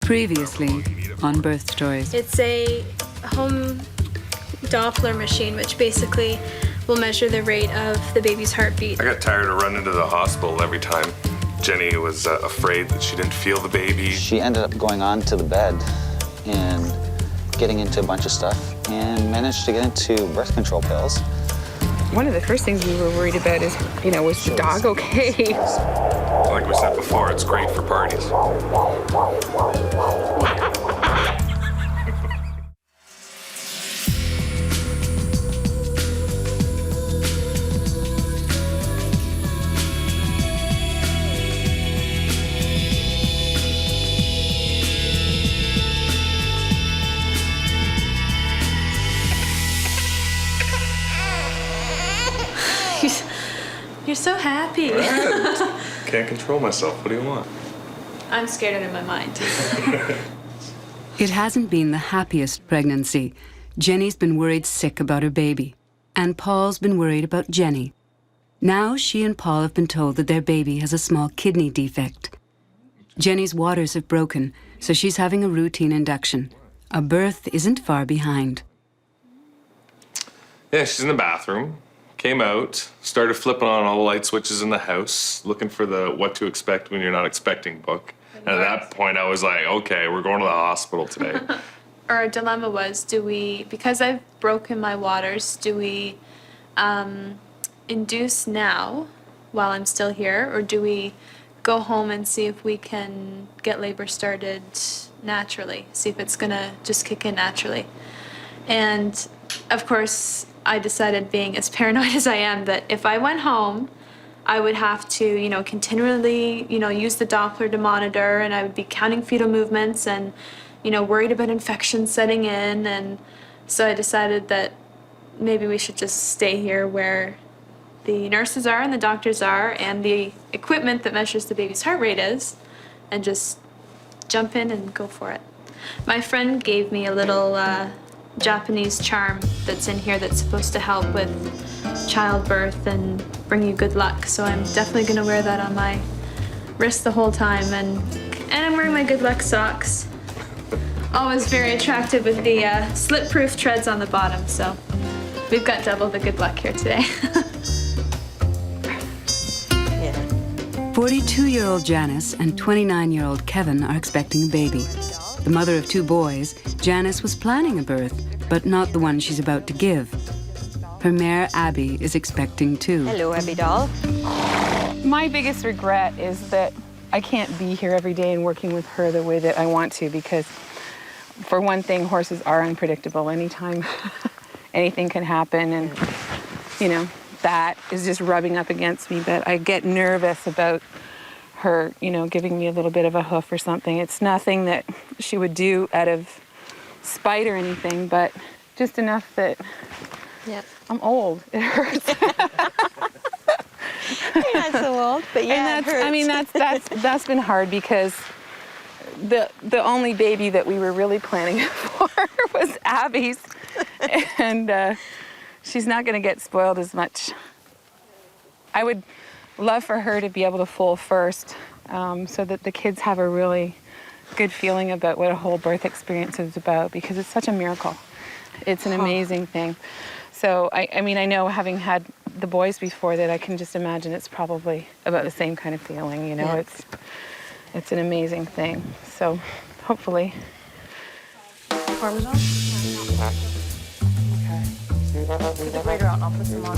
Previously on Birth Stories. It's a home Doppler machine, which basically will measure the rate of the baby's heartbeat. I got tired of running to the hospital every time. Jenny was afraid that she didn't feel the baby. She ended up going on to the bed and getting into a bunch of stuff and managed to get into birth control pills. One of the first things we were worried about is, was the dog okay? Like we said before, it's great for parties. You're so happy. Can't control myself. What do you want? I'm scared out of my mind. It hasn't been the happiest pregnancy. Jenny's been worried sick about her baby, and Paul's been worried about Jenny. Now she and Paul have been told that their baby has a small kidney defect. Jenny's waters have broken, so she's having a routine induction. A birth isn't far behind. Yeah, she's in the bathroom. Came out, started flipping on all the light switches in the house, looking for the what to expect when you're not expecting book. And at that point, I was like, okay, we're going to the hospital today. Our dilemma was, because I've broken my waters, do we induce now while I'm still here, or do we go home and see if we can get labor started naturally, see if it's gonna just kick in naturally? And of course, I decided, being as paranoid as I am, that if I went home, I would have to, continually, use the Doppler to monitor, and I would be counting fetal movements and, worried about infection setting in. And so I decided that maybe we should just stay here where the nurses are and the doctors are and the equipment that measures the baby's heart rate is, and just jump in and go for it. My friend gave me a little Japanese charm that's in here that's supposed to help with childbirth and bring you good luck. So I'm definitely gonna wear that on my wrist the whole time, and I'm wearing my good luck socks. Always very attractive with the slip-proof treads on the bottom. So we've got double the good luck here today. 42-year-old Janice and 29-year-old Kevin are expecting a baby. The mother of two boys, Janice was planning a birth, but not the one she's about to give. Her mare, Abby, is expecting too. Hello, Abby doll. My biggest regret is that I can't be here every day and working with her the way that I want to, because for one thing, horses are unpredictable. Anytime anything can happen, and that is just rubbing up against me. But I get nervous about her, giving me a little bit of a hoof or something. It's nothing that she would do out of spite or anything, but just enough that I'm old. It hurts. You're not so old, but yeah, it hurts. I mean, that's been hard, because the only baby that we were really planning for was Abby's, and she's not going to get spoiled as much. I would love for her to be able to foal first, so that the kids have a really good feeling about what a whole birth experience is about, because it's such a miracle. It's an amazing thing. So, I mean, I know, having had the boys before, that I can just imagine it's probably about the same kind of feeling, Yeah. It's an amazing thing. So, hopefully. Parmesan? Okay. Get the grater out and I'll put some on.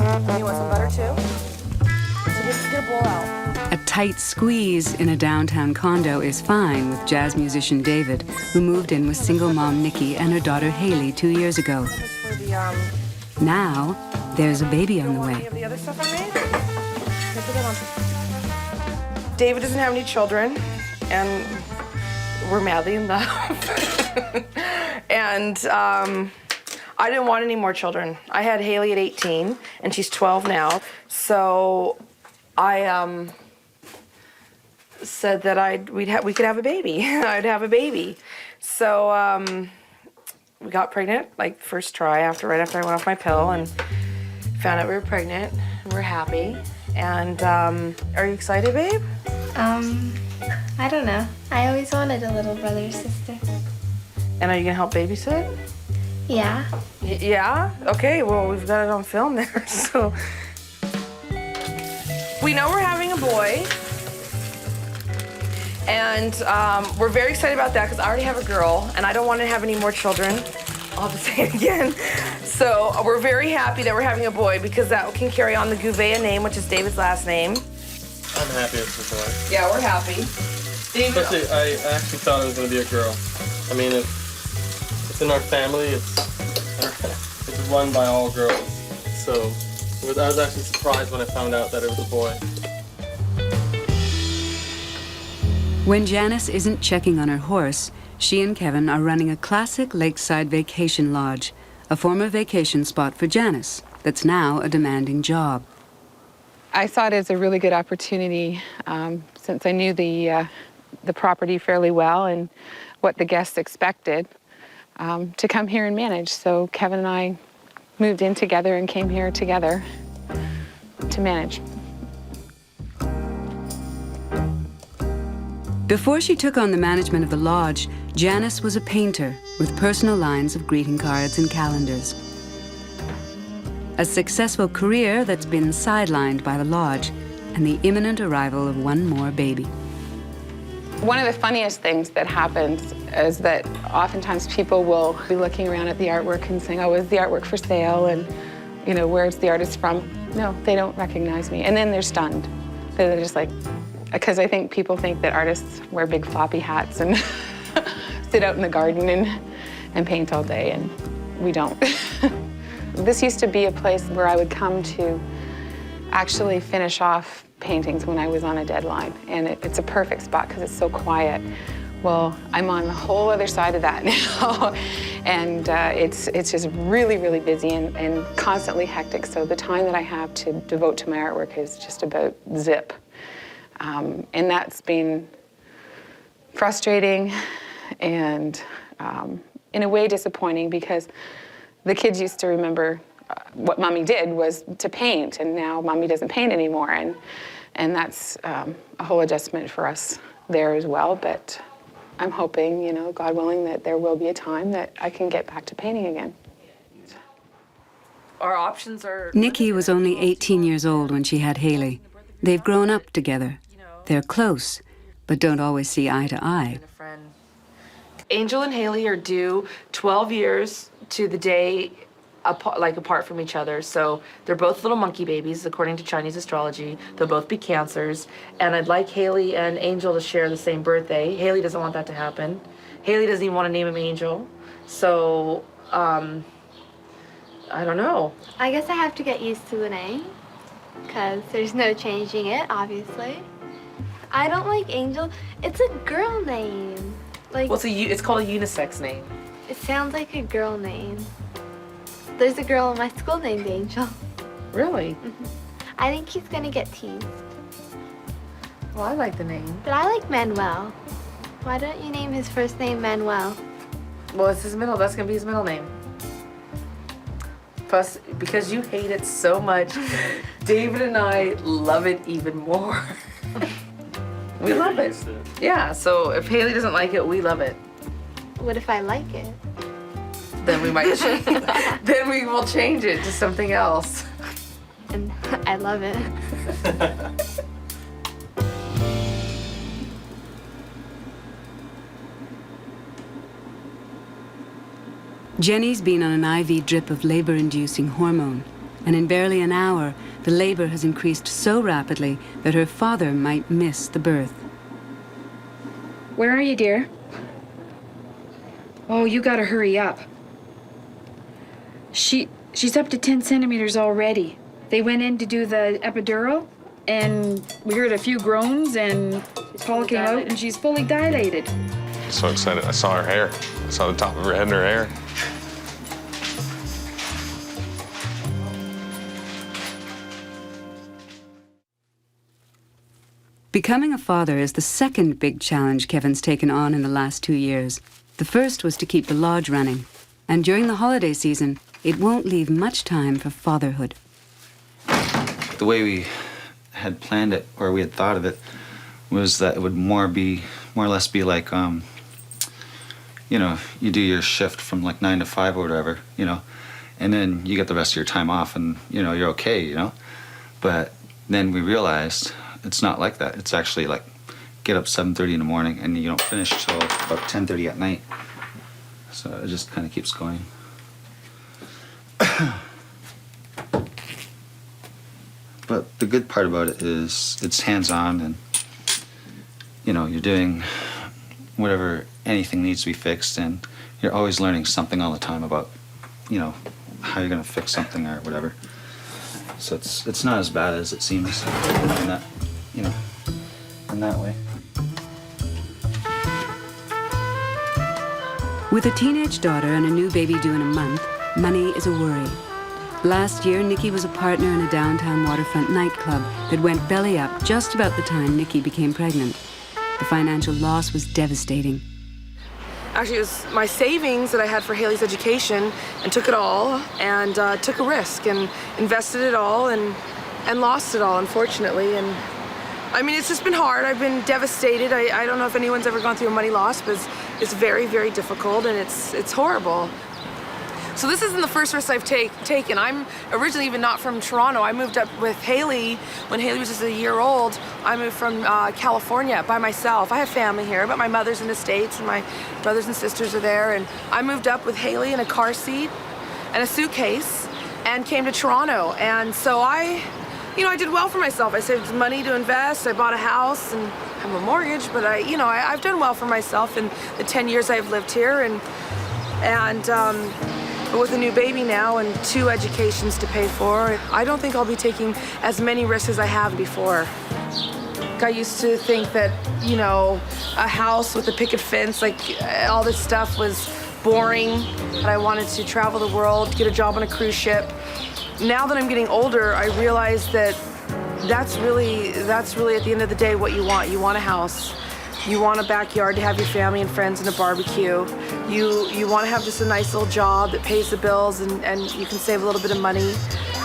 And you want some butter too? So just get a bowl out. A tight squeeze in a downtown condo is fine with jazz musician David, who moved in with single mom Nikki and her daughter Haley 2 years ago. For the, Now, there's a baby on the any way. of the other stuff I made? Can I put that on? David doesn't have any children, and we're madly in love. And I didn't want any more children. I had Haley at 18, and she's 12 now. So I said that we could have a baby. I'd have a baby. So we got pregnant, like first try, right after I went off my pill, and found out we were pregnant, and we're happy. And are you excited, babe? I don't know. I always wanted a little brother or sister. And are you gonna help babysit? Yeah. Yeah? Okay, well, we've got it on film there, so. We know we're having a boy. And we're very excited about that because I already have a girl and I don't want to have any more children. I'll have to say it again. So we're very happy that we're having a boy because that can carry on the Gouveia name, which is David's last name. I'm happy it's a boy. Yeah, we're happy. David, Especially, I actually thought it was going to be a girl. I mean, it's in our family. It's run by all girls. So I was actually surprised when I found out that it was a boy. When Janice isn't checking on her horse, she and Kevin are running a classic lakeside vacation lodge, a former vacation spot for Janice that's now a demanding job. I saw it as a really good opportunity since I knew the property fairly well and what the guests expected to come here and manage. So Kevin and I moved in together and came here together to manage. Before she took on the management of the lodge, Janice was a painter with personal lines of greeting cards and calendars. A successful career that's been sidelined by the lodge and the imminent arrival of one more baby. One of the funniest things that happens is that oftentimes people will be looking around at the artwork and saying, oh, is the artwork for sale? And, you know, where's the artist from? No, they don't recognize me. And then they're stunned. They're just like, because I think people think that artists wear big floppy hats and sit out in the garden and paint all day, and we don't. This used to be a place where I would come to actually finish off paintings when I was on a deadline, and it's a perfect spot because it's so quiet. Well, I'm on the whole other side of that now, and it's just really, really busy and constantly hectic, so the time that I have to devote to my artwork is just about zip. And that's been frustrating and in a way disappointing because the kids used to remember what Mommy did was to paint, and now Mommy doesn't paint anymore, and that's a whole adjustment for us there as well. But I'm hoping, you know, God willing, that there will be a time that I can get back to painting again. our options are. Nikki was only 18 years old when she had Haley. They've grown up together. They're close, but don't always see eye to eye. Angel and Haley are due 12 years to the day apart from each other. So they're both little monkey babies, according to Chinese astrology. They'll both be Cancers. And I'd like Haley and Angel to share the same birthday. Haley doesn't want that to happen. Haley doesn't even want to name him Angel. So, I don't know. I guess I have to get used to the name, because there's no changing it, obviously. I don't like Angel. It's a girl name. Like, Well, it's called a unisex name. it sounds like a girl name. There's a girl in my school named Angel. Really? I think he's gonna get teased. Well, I like the name. But I like Manuel. Why don't you name his first name Manuel? Well, it's his middle. That's gonna be his middle name. Plus, because you hate it so much, David and I love it even more. We love it. Yeah, so if Haley doesn't like it, we love it. What if I like it? Then we might change. Then we will change it to something else. And I love it. Jenny's been on an IV drip of labor-inducing hormone, and in barely an hour, the labor has increased so rapidly that her father might miss the birth. Where are you, dear? Oh, you gotta hurry up. She's up to 10 centimeters already. They went in to do the epidural, and we heard a few groans, and Paul came out, and she's fully dilated. So excited. I saw her hair. I saw the top of her head and her hair. Becoming a father is the second big challenge Kevin's taken on in the last 2 years. The first was to keep the lodge running, and during the holiday season, it won't leave much time for fatherhood. The way we had planned it, or we had thought of it, was that it would more or less be like, you know, you do your shift from like 9 to 5 or whatever, you know, and then you get the rest of your time off and, you know, you're okay, you know. But then we realized it's not like that. It's actually like get up 7:30 in the morning and you don't finish till about 10:30 at night. So it just kind of keeps going. But the good part about it is it's hands-on and, you know, you're doing whatever, anything needs to be fixed, and you're always learning something all the time about, you know, how you're gonna fix something or whatever. So it's not as bad as it seems in that, you know, in that way. With a teenage daughter and a new baby due in a month, money is a worry. Last year, Nikki was a partner in a downtown waterfront nightclub that went belly up just about the time Nikki became pregnant. The financial loss was devastating. Actually, it was my savings that I had for Haley's education, and took it all, and took a risk and invested it all and lost it all, unfortunately. And I mean, it's just been hard. I've been devastated. I don't know if anyone's ever gone through a money loss, but it's very, very difficult, and it's horrible. So this isn't the first risk I've taken. I'm originally even not from Toronto. I moved up with Haley when Haley was just a year old. I moved from California by myself. I have family here, but my mother's in the States and my brothers and sisters are there. And I moved up with Haley in a car seat and a suitcase and came to Toronto. And so I did well for myself. I saved money to invest. I bought a house and have a mortgage, but I've done well for myself in the 10 years I've lived here. But with a new baby now and 2 educations to pay for, I don't think I'll be taking as many risks as I have before. I used to think that, you know, a house with a picket fence, like all this stuff was boring. I wanted to travel the world, get a job on a cruise ship. Now that I'm getting older, I realize that that's really at the end of the day what you want. You want a house. You want a backyard to have your family and friends and a barbecue. You want to have just a nice little job that pays the bills and you can save a little bit of money.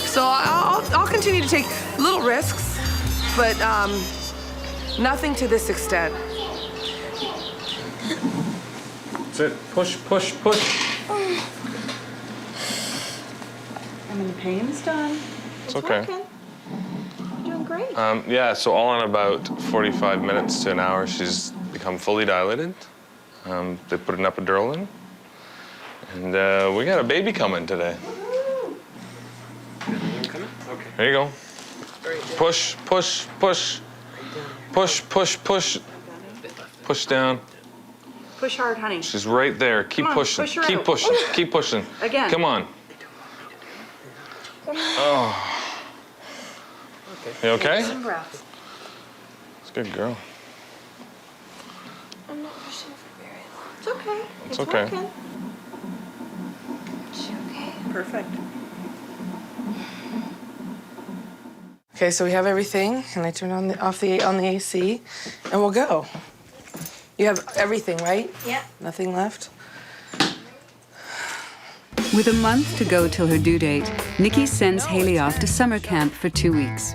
So I'll continue to take little risks, but nothing to this extent. That's it. Push, push, push. I'm in pain. It's done. It's okay. Working. You're doing great. Yeah, so all in about 45 minutes to an hour, she's become fully dilated. They put an epidural in. And we got a baby coming today. Okay. There you go. Push, push, push. Push, push, push. Push down. Push hard, honey. She's right there. Keep Come on, pushing. push her Keep out. pushing. Keep pushing. Again. Come on. Oh. You okay? Some breath. It's a good girl. I'm not pushing for very long. It's okay. It's okay. Working. Is she okay? Perfect. Okay, so we have everything, and I turn on the AC, and we'll go. You have everything, right? Yeah. Nothing left? With a month to go till her due date, Nikki sends Haley off to summer camp for 2 weeks.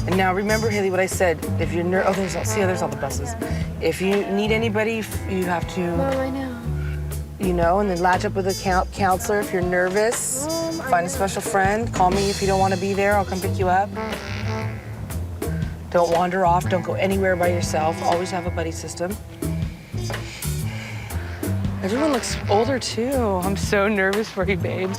And now remember, Haley, what I said. If you're there's all the buses. If you need anybody, you have to, Mom, I know. and then latch up with a counselor if you're nervous. Find a special friend. Call me if you don't want to be there. I'll come pick you up. Don't wander off. Don't go anywhere by yourself. Always have a buddy system. Everyone looks older, too. I'm so nervous for you, babe.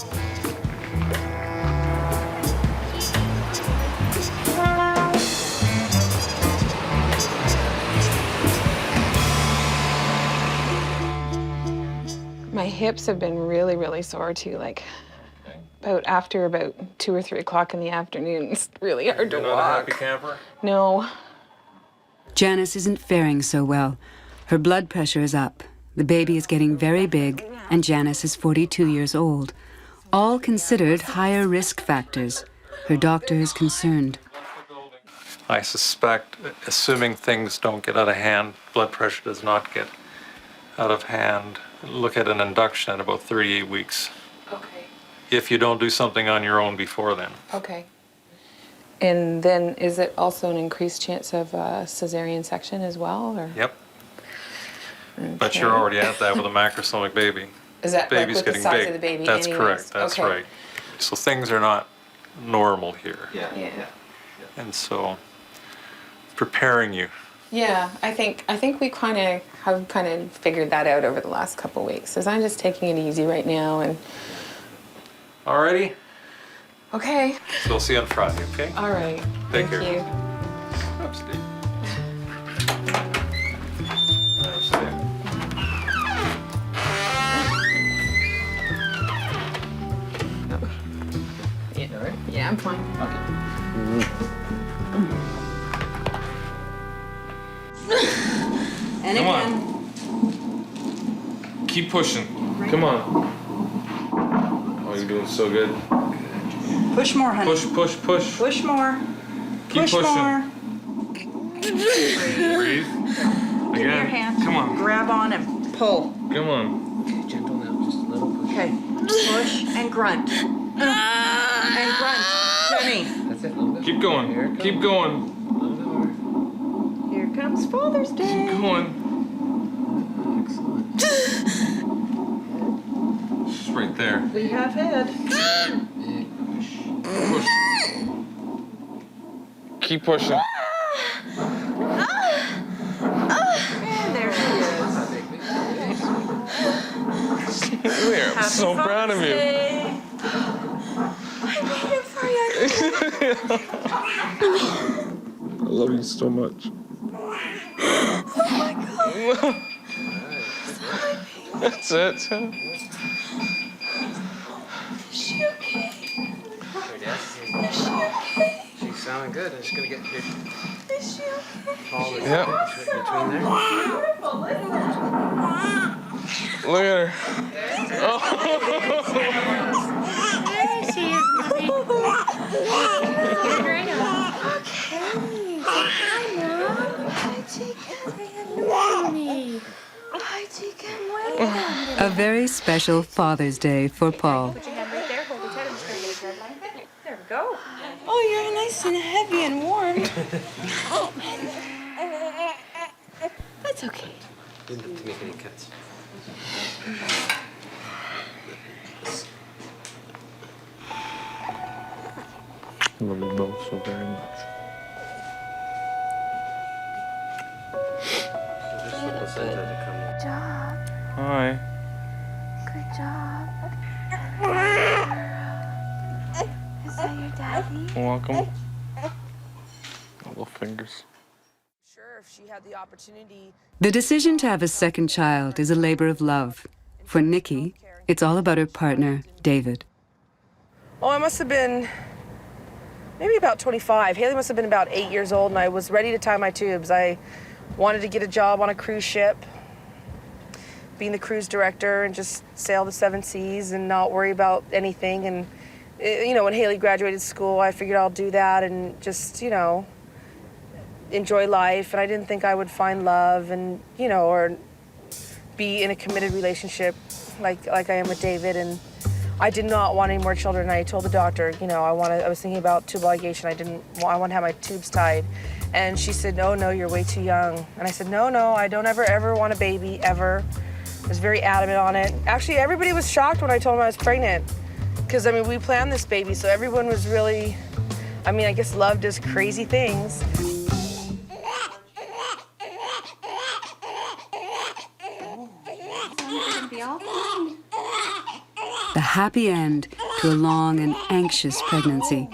My hips have been really, really sore too. Like after about 2 or 3 o'clock in the afternoon, it's really hard to walk. You're not a happy camper? No. Janice isn't faring so well. Her blood pressure is up. The baby is getting very big, and Janice is 42 years old. All considered higher risk factors. Her doctor is concerned. I suspect, assuming things don't get out of hand, blood pressure does not get out of hand, look at an induction at about 38 weeks. Okay. If you don't do something on your own before then. Okay. And then is it also an increased chance of cesarean section as well? Or? Yep. But you're already at that with a macrosomic baby. Is that Baby's like with getting the size big. of the baby? That's anyways? correct. That's okay. right. So things are not normal here. Yeah. And so preparing you. Yeah, I think we have figured that out over the last couple weeks. As I'm just taking it easy right now and. Alrighty. Okay. So we'll see you on Friday, okay? All right. Take Thank care. you. Up, Steve. Up, Steve. Yeah, I'm fine. And Come again. on. Keep pushing. Come on. Oh, you're doing so good. Push more, honey. Push, push, push. Push more. Keep Push pushing. more. Breathe. Give me your hand. Come on. Grab on and pull. Come on. Gentle now, just a little push. Okay. Push and grunt. And grunt. Jenny. That's it, a little bit. Keep Here going. it comes. Keep going. A little bit more. Here comes Father's Day. Keep going. Excellent. She's right there. We have head. Big push. Push. Keep pushing. And there she is. There, I'm so proud of you. Day. I made it for you. I love you so much. Oh my God. That's it. Is she okay? Is she okay? She's sounding good. I'm just gonna get your Is she okay? ball in Yeah. between there. Beautiful, listen. Look at her. There she is, mommy. Get her right on. Okay. Hi, Mom. Hi, chicken. Mommy. Hi, chicken. Welcome. A very special Father's Day for Paul. Put your hand right there. Hold his head. I'm just going to get a good line. There we go. Oh, you're nice and heavy and warm. That's okay. Didn't have to make any cuts. I love you both so very much. Just flip the center to come in. Good job. Hi. Good job. Is that your daddy? Welcome. Little fingers. Sure, if she had the opportunity. The decision to have a second child is a labor of love. For Nikki, it's all about her partner, David. Oh, I must have been maybe about 25. Haley must have been about 8 years old, and I was ready to tie my tubes. I wanted to get a job on a cruise ship, being the cruise director, and just sail the 7 seas and not worry about anything. And, you know, when Haley graduated school, I figured I'll do that and just, you know, enjoy life. And I didn't think I would find love and, you know, or be in a committed relationship like I am with David. And I did not want any more children. I told the doctor, you know, I was thinking about tubal ligation. I want to have my tubes tied. And she said, no, you're way too young. And I said, no, I don't ever want a baby, ever. I was very adamant on it. Actually, everybody was shocked when I told them I was pregnant. Because, I mean, we planned this baby, so everyone was really, I mean, I guess love does crazy things. The happy end to a long and anxious pregnancy.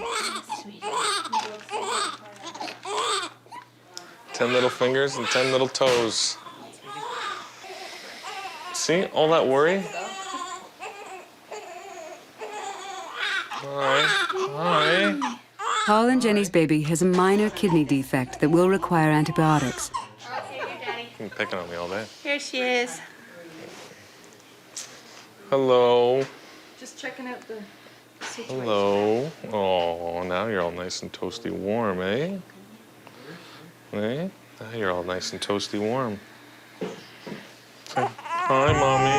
10 little fingers and 10 little toes. See all that worry? Hi. Paul and Jenny's baby has a minor kidney defect that will require antibiotics. You're picking on me all day. Here she is. Hello. Just checking out the situation. Hello. Oh, now you're all nice and toasty warm, eh? Eh? Now you're all nice and toasty warm. Say, hi, Mommy.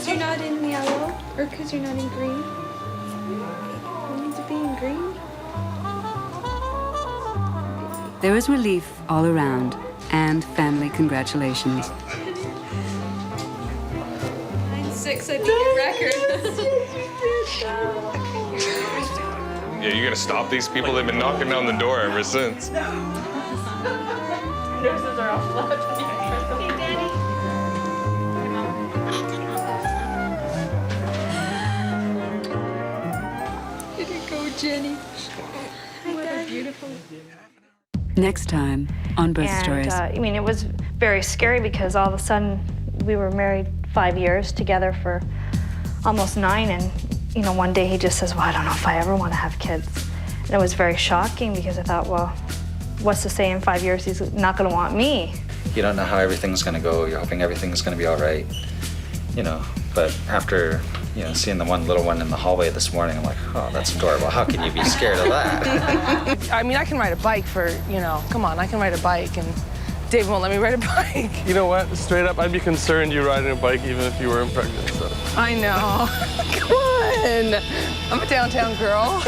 Because you're not in yellow, or because you're not in green. You need to be in green. There was relief all around and family congratulations. 9-6, I beat your record. Yeah, you gotta stop these people. They've been knocking down the door ever since. Nurses are all flat. Hey, Daddy. Did it go, Jenny? What a beautiful. Next time on Birth Stories. I mean, it was very scary because all of a sudden we were married 5 years together for almost 9, and you know, one day he just says, well, I don't know if I ever want to have kids. And it was very shocking because I thought, well, what's to say in 5 years he's not going to want me? You don't know how everything's gonna go. You're hoping everything's gonna be all right, you know. But after, you know, seeing the one little one in the hallway this morning, I'm like, oh, that's adorable. How can you be scared of that? I mean, I can ride a bike for, you know, come on, I can ride a bike, and Dave won't let me ride a bike. You know what? Straight up, I'd be concerned you riding a bike even if you weren't pregnant. So. I know. Come on. I'm a downtown girl.